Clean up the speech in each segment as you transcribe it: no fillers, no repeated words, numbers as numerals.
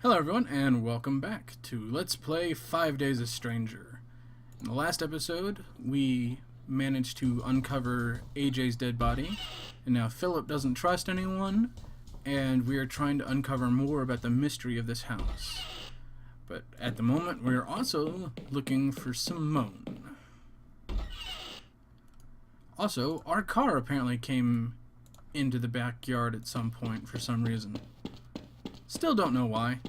Hello everyone, and welcome back to Let's Play 5 Days a Stranger. In the last episode, we managed to uncover AJ's dead body, and now Philip doesn't trust anyone, and we are trying to uncover more about the mystery of this house. But at the moment, we're also looking for Simone. Also, our car apparently came into the backyard at some point for some reason. Still don't know why.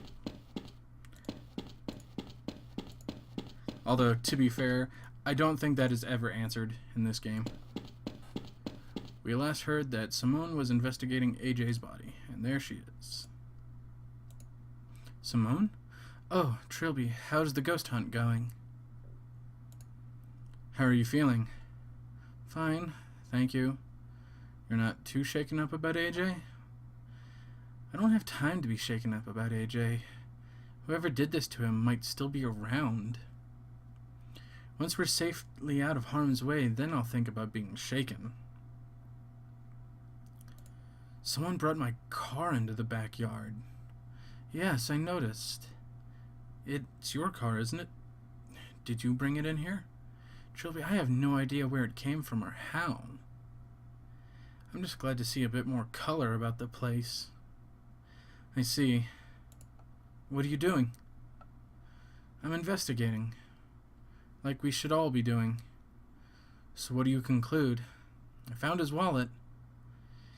Although, to be fair, I don't think that is ever answered in this game. We last heard that Simone was investigating AJ's body, and there she is. Simone? Oh, Trilby, how's the ghost hunt going? How are you feeling? Fine, thank you. You're not too shaken up about AJ? I don't have time to be shaken up about AJ. Whoever did this to him might still be around. Once we're safely out of harm's way, then I'll think about being shaken. Someone brought my car into the backyard. Yes, I noticed. It's your car, isn't it? Did you bring it in here? Trilby, I have no idea where it came from or how. I'm just glad to see a bit more color about the place. I see. What are you doing? I'm investigating. Like we should all be doing. So what do you conclude? I found his wallet.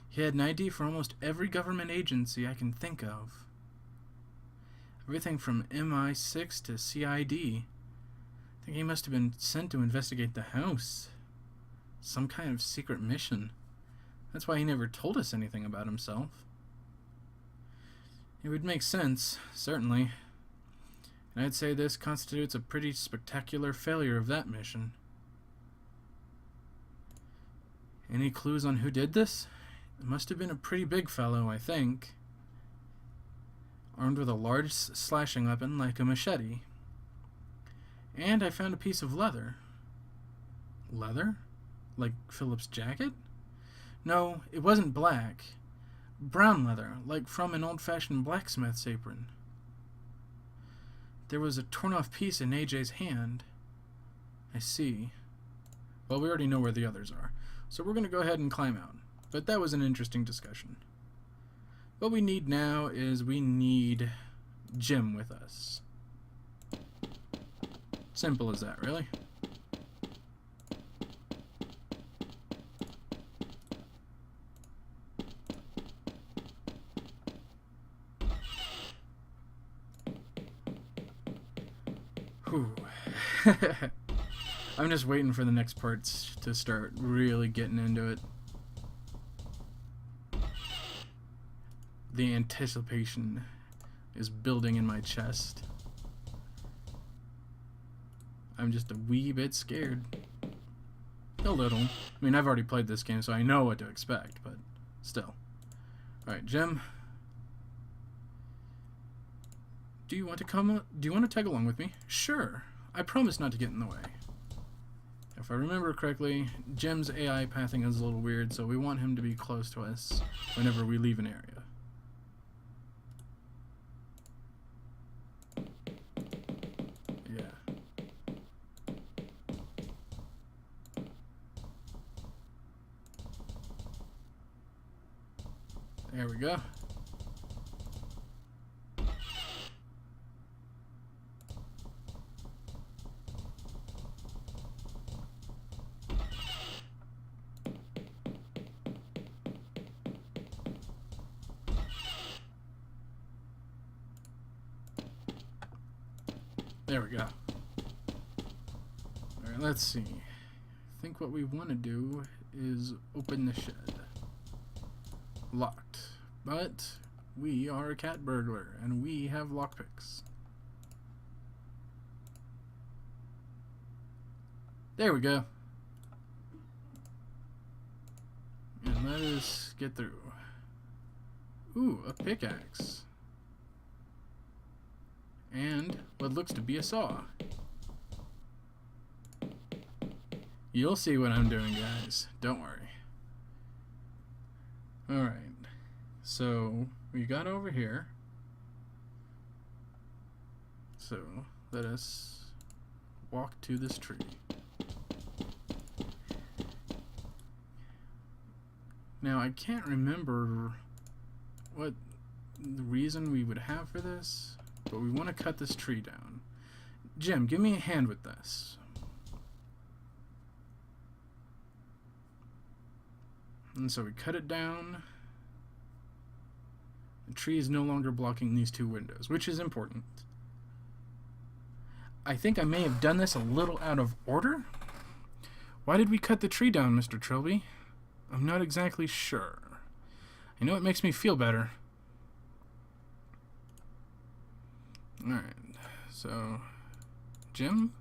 He had an ID for almost every government agency I can think of. Everything from MI6 to CID. I think he must have been sent to investigate the house. Some kind of secret mission. That's why he never told us anything about himself. It would make sense, certainly. And I'd say this constitutes a pretty spectacular failure of that mission. Any clues on who did this? It must have been a pretty big fellow, I think. Armed with a large slashing weapon like a machete. And I found a piece of leather. Leather? Like Philip's jacket? No, it wasn't black. Brown leather, like from an old-fashioned blacksmith's apron. There was a torn-off piece in AJ's hand. I see. Well, we already know where the others are, so we're going to go ahead and climb out. But that was an interesting discussion. What we need now is we need Jim with us. Simple as that, really. I'm just waiting for the next parts to start really getting into it. The anticipation is building in my chest. I'm just a wee bit scared. A little. I mean, I've already played this game, so I know what to expect, but still. Alright, Jim. Do you want to tag along with me? Sure. I promise not to get in the way. If I remember correctly, Jim's AI pathing is a little weird, so we want him to be close to us whenever we leave an area. Yeah. There we go. There we go. Alright, let's see. I think what we want to do is open the shed. Locked. But we are a cat burglar, and we have lockpicks. There we go. And let us get through. Ooh, a pickaxe. And what looks to be a saw. You'll see what I'm doing, guys. Don't worry. Alright. So we got over here. So, let us walk to this tree. Now, I can't remember what the reason we would have for this, but we want to cut this tree down. Jim, give me a hand with this. And so we cut it down. The tree is no longer blocking these two windows, which is important. I think I may have done this a little out of order. Why did we cut the tree down, Mr. Trilby? I'm not exactly sure. I know it makes me feel better. Alright, so... Jim?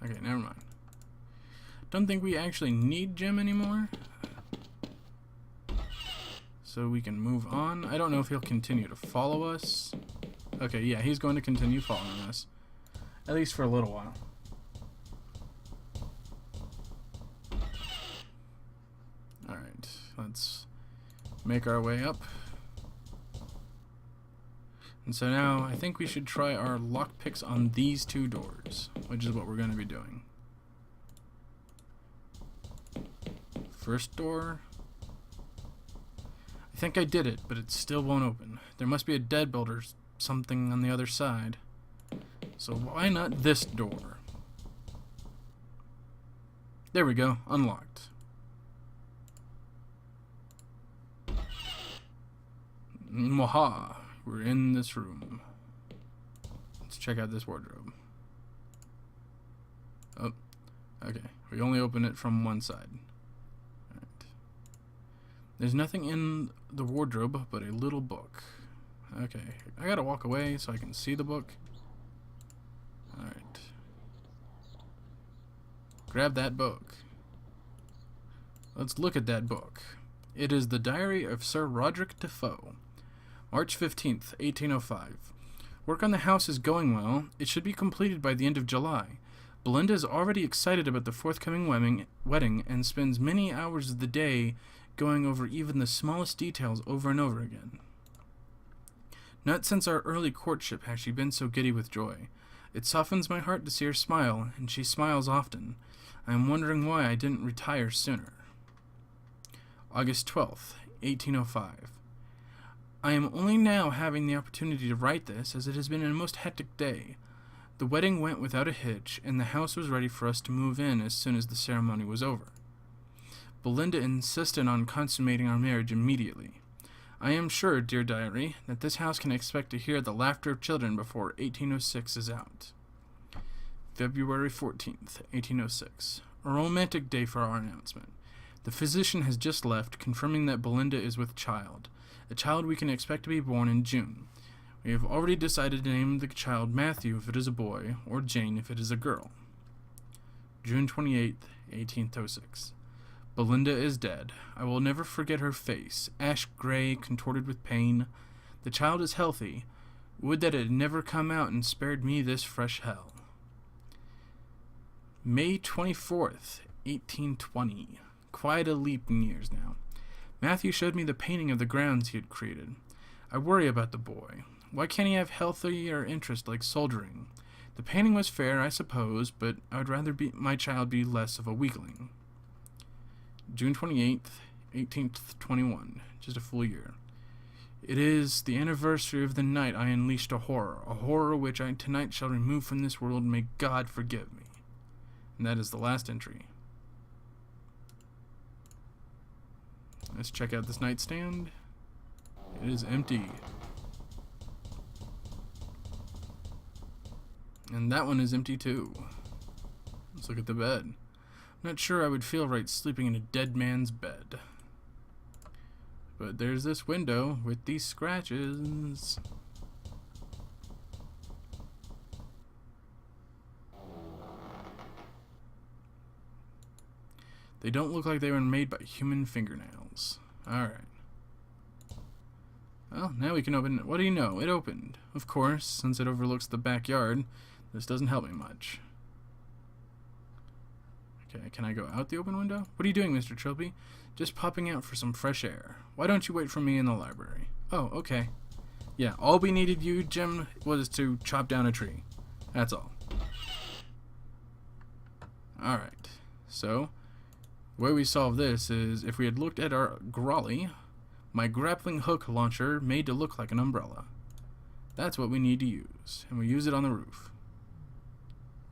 Okay, never mind. Don't think we actually need Jim anymore. So we can move on. I don't know if he'll continue to follow us. Okay, yeah, he's going to continue following us. At least for a little while. Alright, let's make our way up. And so now, I think we should try our lockpicks on these two doors, which is what we're going to be doing. First door. I think I did it, but it still won't open. There must be a deadbolt or something on the other side. So why not this door? There we go, unlocked. Mwaha, we're in this room. Let's check out this wardrobe. Oh, okay, we only open it from one side. Alright. There's nothing in the wardrobe but a little book. Okay, I gotta walk away so I can see the book. Alright. Grab that book. Let's look at that book. It is the Diary of Sir Roderick Defoe. March 15th, 1805. Work on the house is going well. It should be completed by the end of July. Belinda is already excited about the forthcoming wedding and spends many hours of the day going over even the smallest details over and over again. Not since our early courtship has she been so giddy with joy. It softens my heart to see her smile, and she smiles often. I am wondering why I didn't retire sooner. August 12th, 1805. I am only now having the opportunity to write this, as it has been a most hectic day. The wedding went without a hitch, and the house was ready for us to move in as soon as the ceremony was over. Belinda insisted on consummating our marriage immediately. I am sure, dear diary, that this house can expect to hear the laughter of children before 1806 is out. February 14th, 1806. A romantic day for our announcement. The physician has just left, confirming that Belinda is with child. A child we can expect to be born in June. We have already decided to name the child Matthew if it is a boy, or Jane if it is a girl. June 28th, 1806. Belinda is dead. I will never forget her face, ash gray, contorted with pain. The child is healthy. Would that it had never come out and spared me this fresh hell. May 24th, 1820. Quite a leap in years now. Matthew showed me the painting of the grounds he had created. I worry about the boy. Why can't he have healthier interest like soldiering? The painting was fair, I suppose, but I would rather my child be less of a weakling. June 28th, 1821, just a full year. It is the anniversary of the night I unleashed a horror which I tonight shall remove from this world, may God forgive me. And that is the last entry. Let's check out this nightstand. It is empty. And that one is empty too. Let's look at the bed. Not sure I would feel right sleeping in a dead man's bed. But there's this window with these scratches. They don't look like they were made by human fingernails. Alright. Well, now we can open it. What do you know? It opened. Of course, since it overlooks the backyard, this doesn't help me much. Okay, can I go out the open window? What are you doing, Mr. Trilby? Just popping out for some fresh air. Why don't you wait for me in the library? Oh, okay. Yeah, all we needed you, Jim, was to chop down a tree. That's all. Alright, so the way we solve this is if we had looked at our grolly, my grappling hook launcher made to look like an umbrella. That's what we need to use, and we use it on the roof.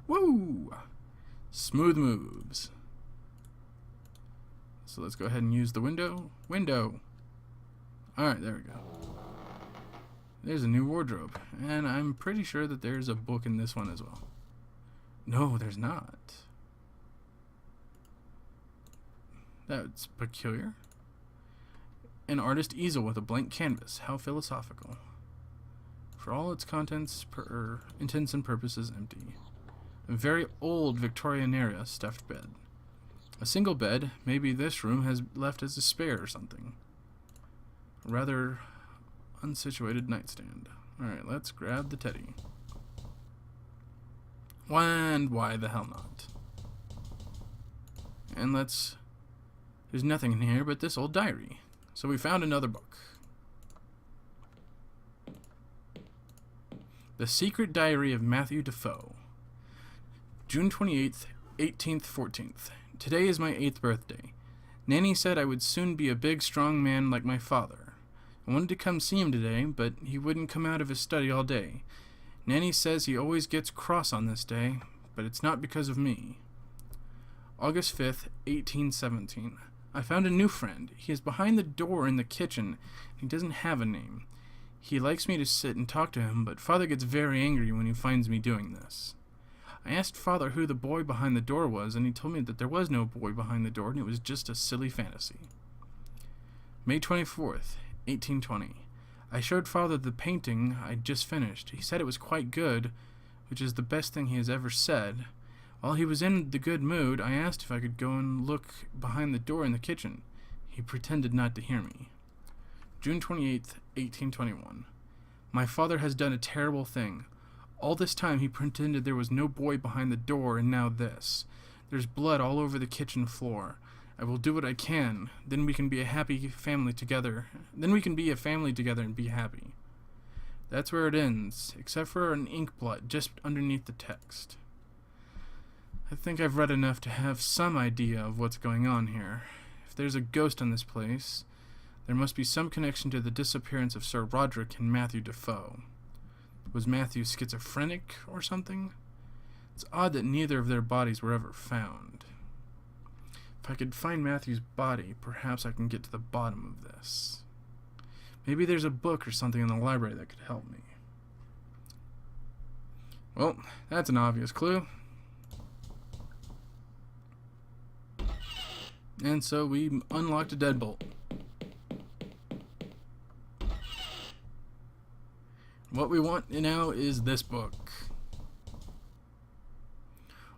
Woo! Smooth moves. So let's go ahead and use the window. Window! Alright, there we go. There's a new wardrobe, and I'm pretty sure that there's a book in this one as well. No, there's not. That's peculiar. An artist easel with a blank canvas. How philosophical. For all its contents, intents and purposes, empty. A very old Victorian era stuffed bed. A single bed. Maybe this room has left as a spare or something. A rather unsituated nightstand. Alright, let's grab the teddy. And why the hell not? And let's... There's nothing in here but this old diary. So we found another book. The Secret Diary of Matthew Defoe. June 28th, 18th, 14th. Today is my 8th birthday. Nanny said I would soon be a big, strong man like my father. I wanted to come see him today, but he wouldn't come out of his study all day. Nanny says he always gets cross on this day, but it's not because of me. August 5th, 1817. I found a new friend. He is behind the door in the kitchen. He doesn't have a name. He likes me to sit and talk to him, but Father gets very angry when he finds me doing this. I asked Father who the boy behind the door was, and he told me that there was no boy behind the door, and it was just a silly fantasy. May 24th, 1820. I showed Father the painting I'd just finished. He said it was quite good, which is the best thing he has ever said. While he was in the good mood, I asked if I could go and look behind the door in the kitchen. He pretended not to hear me. June 28th, 1821. My father has done a terrible thing. All this time he pretended there was no boy behind the door, and now this. There's blood all over the kitchen floor. I will do what I can. Then we can be a happy family together. Then we can be a family together and be happy. That's where it ends, except for an ink blot just underneath the text. I think I've read enough to have some idea of what's going on here. If there's a ghost in this place, there must be some connection to the disappearance of Sir Roderick and Matthew Defoe. Was Matthew schizophrenic or something? It's odd that neither of their bodies were ever found. If I could find Matthew's body, perhaps I can get to the bottom of this. Maybe there's a book or something in the library that could help me. Well, that's an obvious clue. And so we unlocked a deadbolt. What we want now is this book.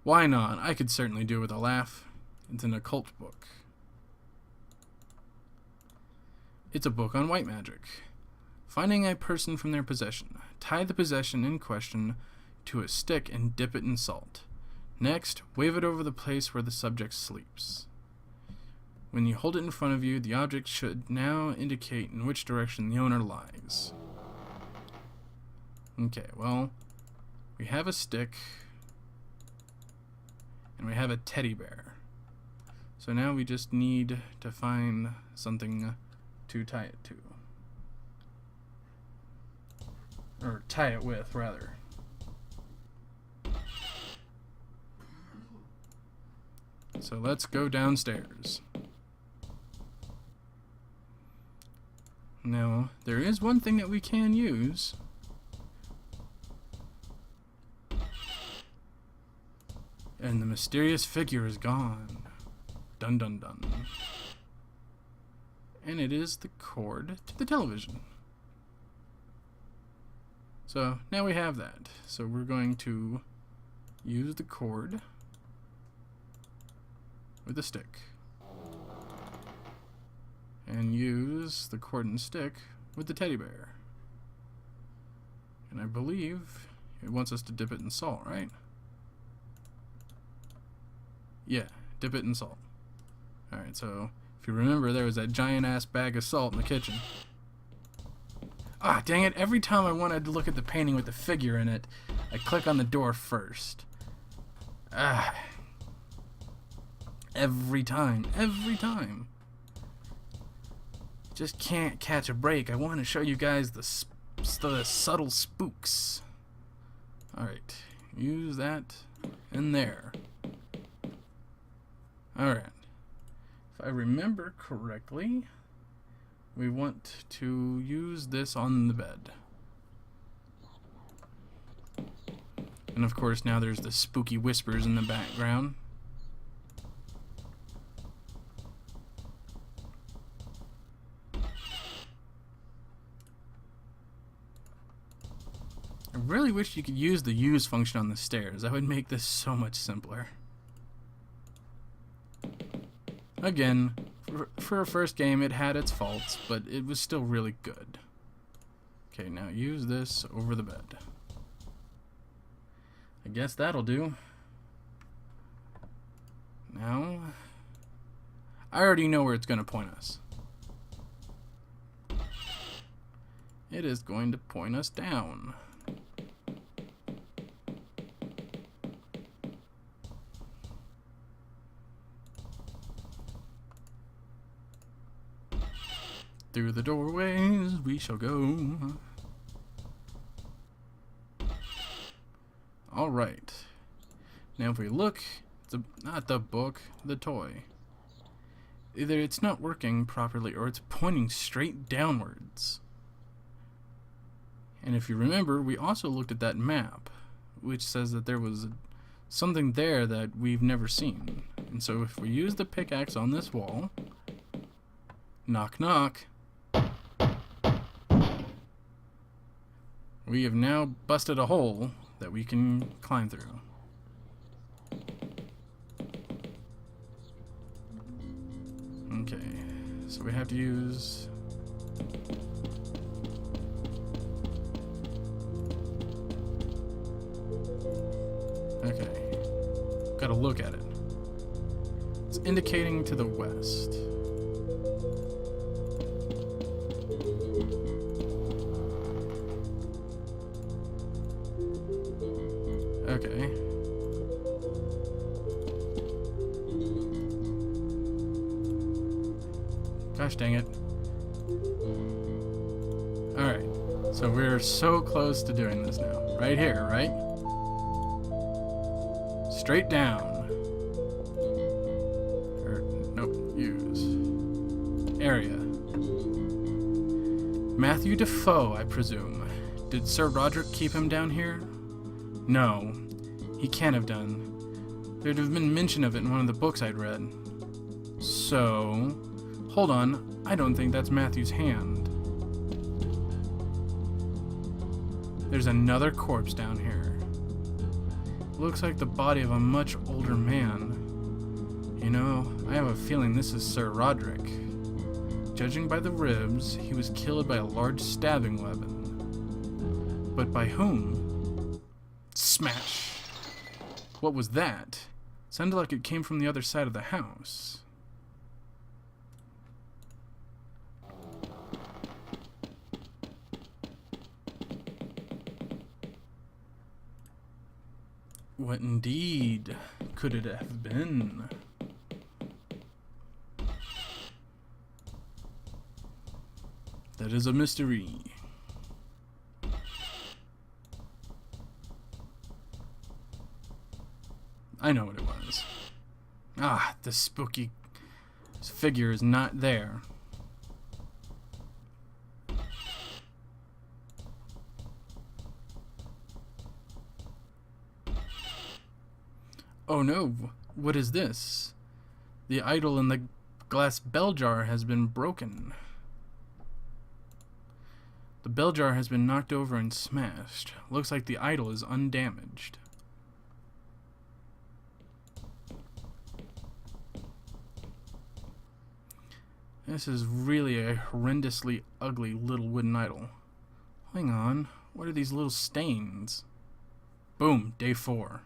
Why not? I could certainly do it with a laugh. It's an occult book. It's a book on white magic. Finding a person from their possession. Tie the possession in question to a stick and dip it in salt. Next, wave it over the place where the subject sleeps. When you hold it in front of you, the object should now indicate in which direction the owner lies. Okay, well, we have a stick, and we have a teddy bear. So now we just need to find something to tie it to. Or tie it with, rather. So let's go downstairs. Now, there is one thing that we can use. And the mysterious figure is gone. Dun dun dun. And it is the cord to the television. So now we have that. So we're going to use the cord with a stick. And use the cord and stick with the teddy bear. And I believe it wants us to dip it in salt, right? Yeah, dip it in salt. Alright, so if you remember, there was that giant ass bag of salt in the kitchen. Ah, dang it, every time I wanted to look at the painting with the figure in it, I click on the door first. Ah. Every time. Just can't catch a break. I want to show you guys the subtle spooks. Alright. Use that in there. Alright. If I remember correctly, we want to use this on the bed. And of course now there's the spooky whispers in the background. I really wish you could use the use function on the stairs. That would make this so much simpler. Again, for a first game it had its faults, but it was still really good. Okay, now use this over the bed. I guess that'll do. Now, I already know where it's going to point us. It is going to point us down. Through the doorways we shall go. Alright. Now if we look, not the book, the toy. Either it's not working properly or it's pointing straight downwards. And if you remember, we also looked at that map, which says that there was something there that we've never seen. And so if we use the pickaxe on this wall, knock knock, we have now busted a hole that we can climb through. Okay, so we have to use... Okay, gotta look at it. It's indicating to the west. Okay. Gosh dang it. Alright. So we're so close to doing this now. Right here, right? Straight down. Or, nope, use. Area. Matthew Defoe, I presume. Did Sir Roderick keep him down here? No, he can't have done. There'd have been mention of it in one of the books I'd read. So, hold on, I don't think that's Matthew's hand. There's another corpse down here. Looks like the body of a much older man. You know, I have a feeling this is Sir Roderick. Judging by the ribs, he was killed by a large stabbing weapon. But by whom? Smash. What was that? Sounded like it came from the other side of the house. What indeed could it have been? That is a mystery. I know what it was. Ah, the spooky figure is not there. Oh no, what is this? The idol in the glass bell jar has been broken. The bell jar has been knocked over and smashed. Looks like the idol is undamaged. This is really a horrendously ugly little wooden idol. Hang on, what are these little stains? Boom, day 4.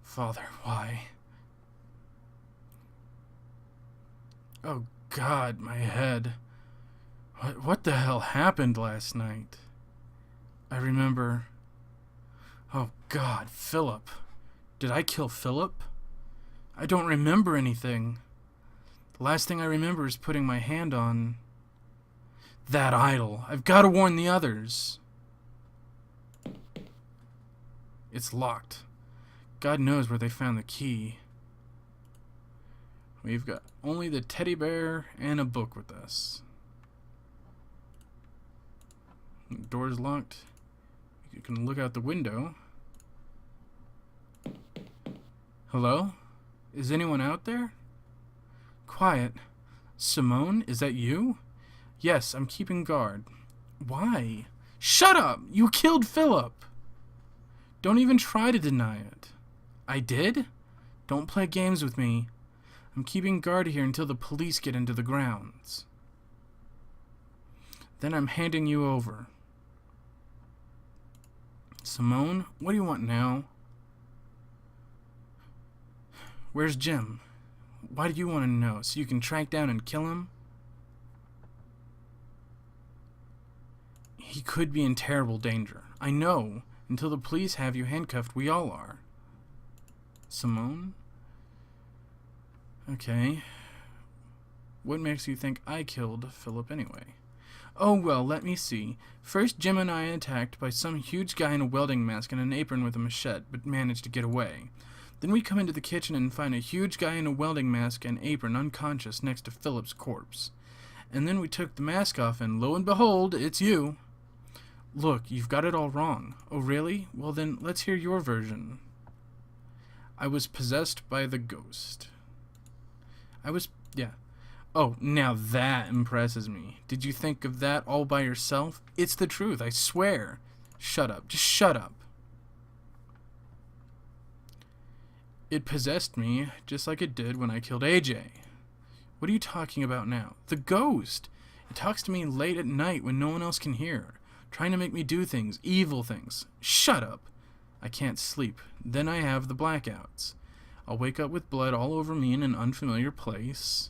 Father, why? Oh, God, my head. What the hell happened last night? I remember... Oh, God, Philip. Did I kill Philip? I don't remember anything. The last thing I remember is putting my hand on... that idol. I've got to warn the others. It's locked. God knows where they found the key. We've got only the teddy bear and a book with us. The door's locked. You can look out the window. Hello? Is anyone out there? Quiet. Simone, is that you? Yes, I'm keeping guard. Why? Shut up! You killed Philip! Don't even try to deny it. I did? Don't play games with me. I'm keeping guard here until the police get into the grounds. Then I'm handing you over. Simone, what do you want now? Where's Jim? Why do you want to know? So you can track down and kill him? He could be in terrible danger. I know. Until the police have you handcuffed, we all are. Simone? Okay. What makes you think I killed Philip anyway? Oh, well, let me see. First, Jim and I attacked by some huge guy in a welding mask and an apron with a machete, but managed to get away. Then we come into the kitchen and find a huge guy in a welding mask and apron unconscious next to Philip's corpse. And then we took the mask off and lo and behold, it's you. Look, you've got it all wrong. Oh, really? Well then, let's hear your version. I was possessed by the ghost. Yeah. Oh, now that impresses me. Did you think of that all by yourself? It's the truth, I swear. Shut up. Just shut up. It possessed me, just like it did when I killed AJ. What are you talking about now? The ghost! It talks to me late at night when no one else can hear, trying to make me do things, evil things. Shut up! I can't sleep. Then I have the blackouts. I'll wake up with blood all over me in an unfamiliar place.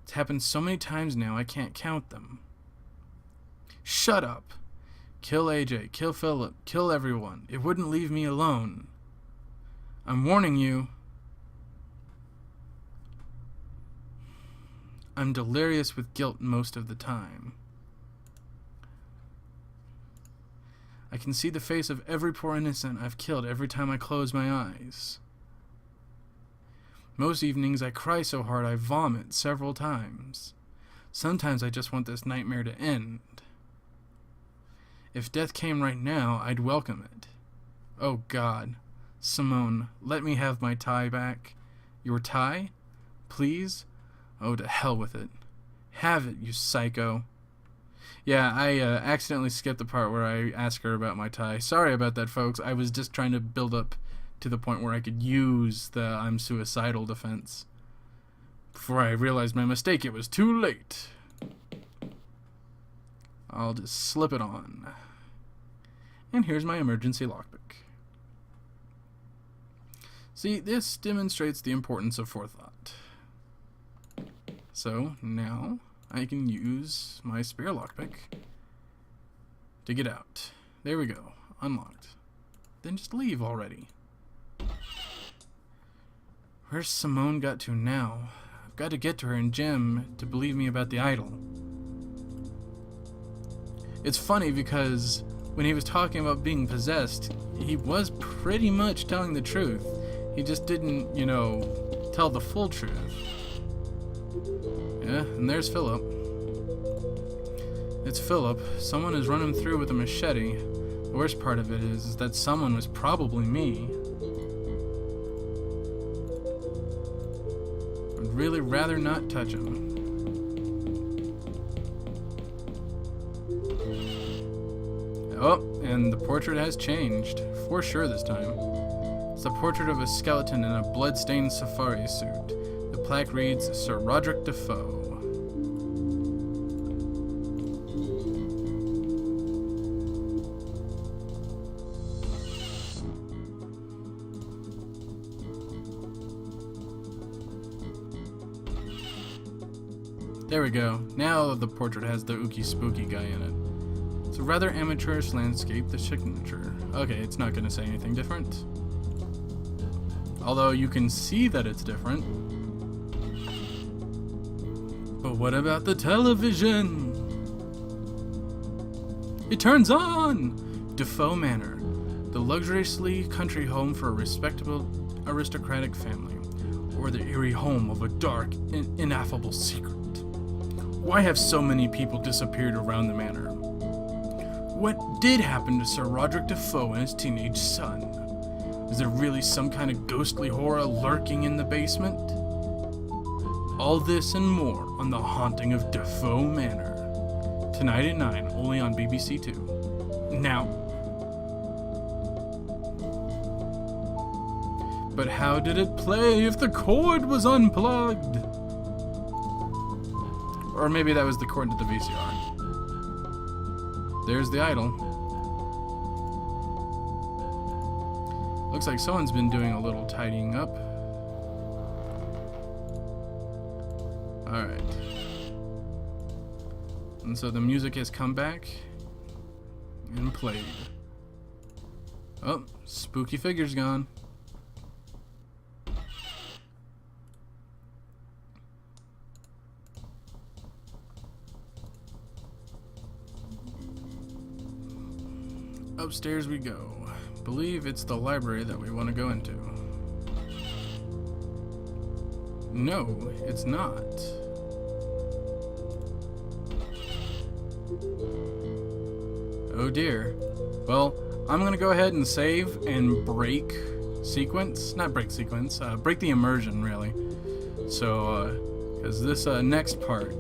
It's happened so many times now I can't count them. Shut up! Kill AJ, kill Philip, kill everyone. It wouldn't leave me alone. I'm warning you. I'm delirious with guilt most of the time. I can see the face of every poor innocent I've killed every time I close my eyes. Most evenings I cry so hard I vomit several times. Sometimes I just want this nightmare to end. If death came right now, I'd welcome it. Oh God. Simone, let me have my tie back. Your tie? Please? Oh, to hell with it. Have it, you psycho. Yeah, I accidentally skipped the part where I asked her about my tie. Sorry about that, folks. I was just trying to build up to the point where I could use the I'm suicidal defense. Before I realized my mistake, it was too late. I'll just slip it on. And here's my emergency lockpick. See, this demonstrates the importance of forethought. So, now I can use my spare lockpick to get out. There we go. Unlocked. Then just leave already. Where's Simone got to now? I've got to get to her and Jim to believe me about the idol. It's funny because when he was talking about being possessed, he was pretty much telling the truth. He just didn't, tell the full truth. Yeah, and there's Philip. It's Philip. Someone is running through with a machete. The worst part of it is that someone was probably me. I'd really rather not touch him. Oh, and the portrait has changed. For sure this time. It's the portrait of a skeleton in a blood-stained safari suit. The plaque reads, Sir Roderick Defoe. There we go. Now the portrait has the ooky spooky guy in it. It's a rather amateurish landscape, the signature. Okay, it's not going to say anything different. Although you can see that it's different. But what about the television? It turns on! Defoe Manor, the luxuriously country home for a respectable aristocratic family, or the eerie home of a dark, ineffable secret. Why have so many people disappeared around the manor? What did happen to Sir Roderick Defoe and his teenage son? Is there really some kind of ghostly horror lurking in the basement? All this and more on The Haunting of Defoe Manor. Tonight at 9, only on BBC Two. Now. But how did it play if the cord was unplugged? Or maybe that was the cord to the VCR. There's the idol. Looks like someone's been doing a little tidying up. Alright. And so the music has come back and played. Oh, spooky figure's gone. Upstairs we go. Believe it's the library that we want to go into. No, it's not. Oh dear. Well, I'm gonna go ahead and save and break sequence. Not break sequence, break the immersion, really. So, because this next part,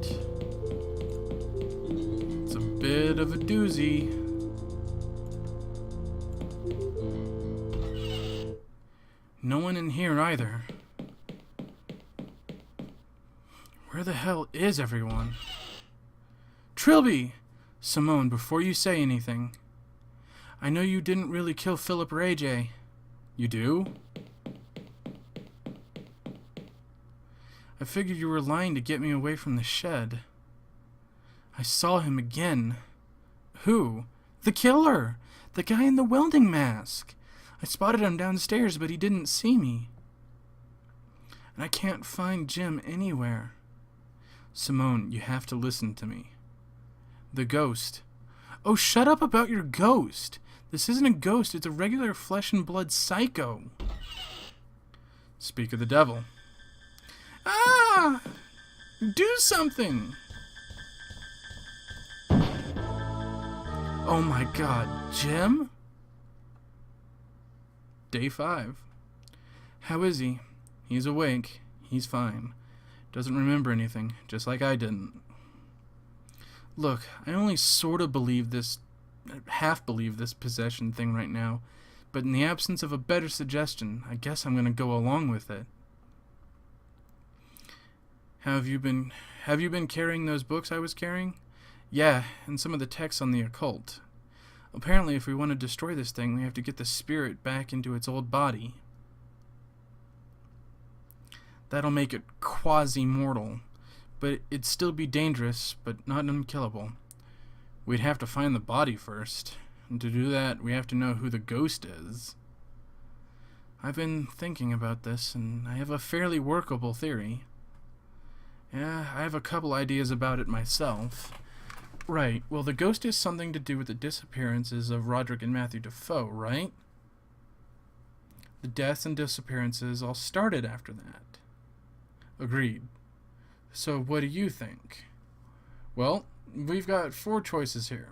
it's a bit of a doozy. No one in here either. Where the hell is everyone? Trilby! Simone, before you say anything, I know you didn't really kill Philip or AJ. You do? I figured you were lying to get me away from the shed. I saw him again. Who? The killer! The guy in the welding mask! I spotted him downstairs, but he didn't see me. And I can't find Jim anywhere. Simone, you have to listen to me. The ghost. Oh, shut up about your ghost. This isn't a ghost, it's a regular flesh and blood psycho. Speak of the devil. Ah! Do something! Oh my god, Jim? Day 5. How is he? He's awake. He's fine. Doesn't remember anything, just like I didn't. Look, I only sort of believe this, half believe this possession thing right now, but in the absence of a better suggestion, I guess I'm gonna go along with it. Have you been carrying those books I was carrying? Yeah, and some of the texts on the occult. Apparently, if we want to destroy this thing, we have to get the spirit back into its old body. That'll make it quasi-mortal, but it'd still be dangerous, but not unkillable. We'd have to find the body first, and to do that, we have to know who the ghost is. I've been thinking about this, and I have a fairly workable theory. Yeah, I have a couple ideas about it myself. Right, well, the ghost is something to do with the disappearances of Roderick and Matthew Defoe, right? The deaths and disappearances all started after that. Agreed. So what do you think? Well, we've got 4 choices here.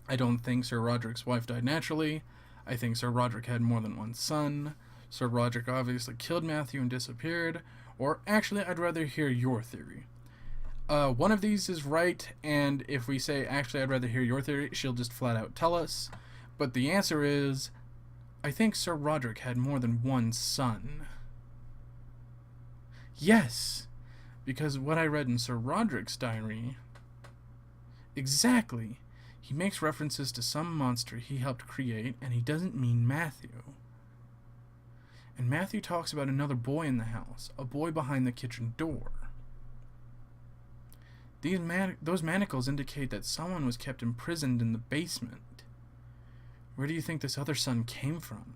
I don't think Sir Roderick's wife died naturally. I think Sir Roderick had more than one son. Sir Roderick obviously killed Matthew and disappeared. Or actually, I'd rather hear your theory. One of these is right, and if we say, actually, I'd rather hear your theory, she'll just flat out tell us. But the answer is, I think Sir Roderick had more than one son. Yes, because what I read in Sir Roderick's diary, exactly, he makes references to some monster he helped create, and he doesn't mean Matthew. And Matthew talks about another boy in the house, a boy behind the kitchen door. Those manacles indicate that someone was kept imprisoned in the basement. Where do you think this other son came from?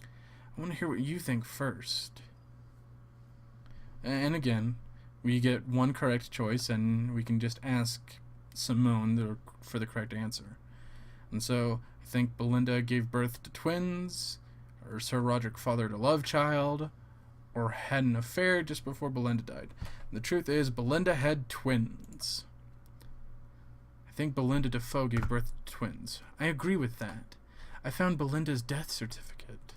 I want to hear what you think first. And again, we get one correct choice, and we can just ask Simone for the correct answer. And so, I think Belinda gave birth to twins, or Sir Roderick fathered a love child, or had an affair just before Belinda died. And the truth is, Belinda had twins. I think Belinda Defoe gave birth to twins. I agree with that. I found Belinda's death certificate.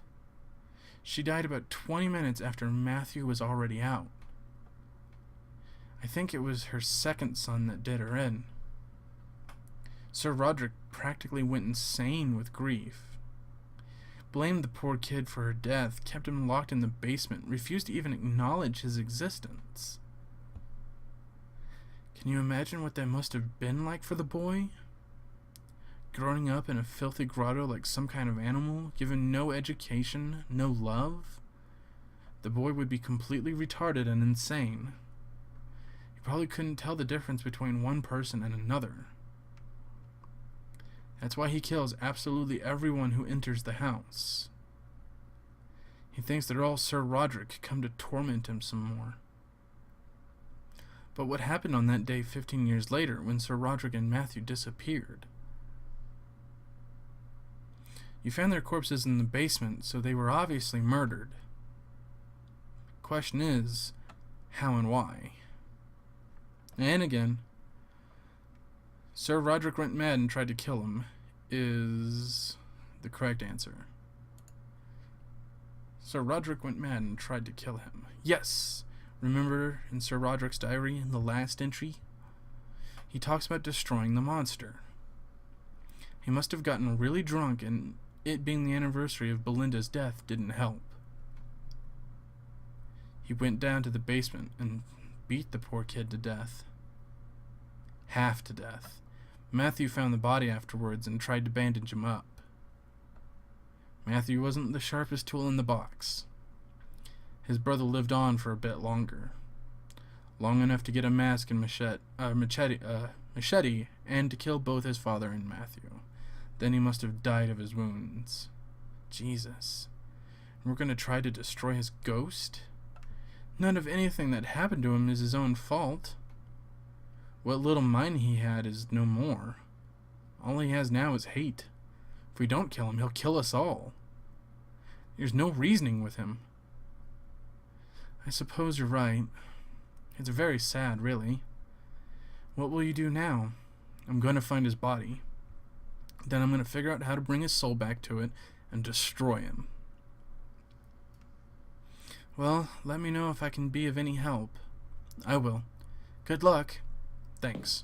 She died about 20 minutes after Matthew was already out. I think it was her second son that did her in. Sir Roderick practically went insane with grief. Blamed the poor kid for her death, kept him locked in the basement, refused to even acknowledge his existence. Can you imagine what that must have been like for the boy? Growing up in a filthy grotto like some kind of animal, given no education, no love? The boy would be completely retarded and insane. He probably couldn't tell the difference between one person and another. That's why he kills absolutely everyone who enters the house. He thinks they're all Sir Roderick come to torment him some more. But what happened on that day 15 years later when Sir Roderick and Matthew disappeared? You found their corpses in the basement, so they were obviously murdered. Question is, how and why? And again, Sir Roderick went mad and tried to kill him is the correct answer. Sir Roderick went mad and tried to kill him. Yes! Remember in Sir Roderick's diary in the last entry? He talks about destroying the monster. He must have gotten really drunk, and it being the anniversary of Belinda's death didn't help. He went down to the basement and beat the poor kid to death. Half to death. Matthew found the body afterwards and tried to bandage him up. Matthew wasn't the sharpest tool in the box. His brother lived on for a bit longer. Long enough to get a mask and machete and to kill both his father and Matthew. Then he must have died of his wounds. Jesus. And we're going to try to destroy his ghost? None of anything that happened to him is his own fault. What little mind he had is no more. All he has now is hate. If we don't kill him, he'll kill us all. There's no reasoning with him. I suppose you're right. It's very sad, really. What will you do now? I'm going to find his body. Then I'm going to figure out how to bring his soul back to it and destroy him. Well, let me know if I can be of any help. I will. Good luck. Thanks.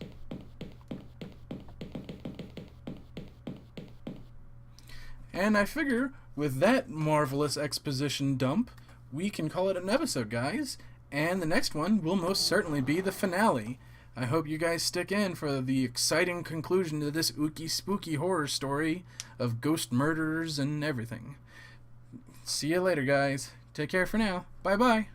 And I figure, with that marvelous exposition dump, we can call it an episode, guys. And the next one will most certainly be the finale. I hope you guys stick in for the exciting conclusion to this ooky spooky horror story of ghost murderers and everything. See you later, guys. Take care for now. Bye-bye.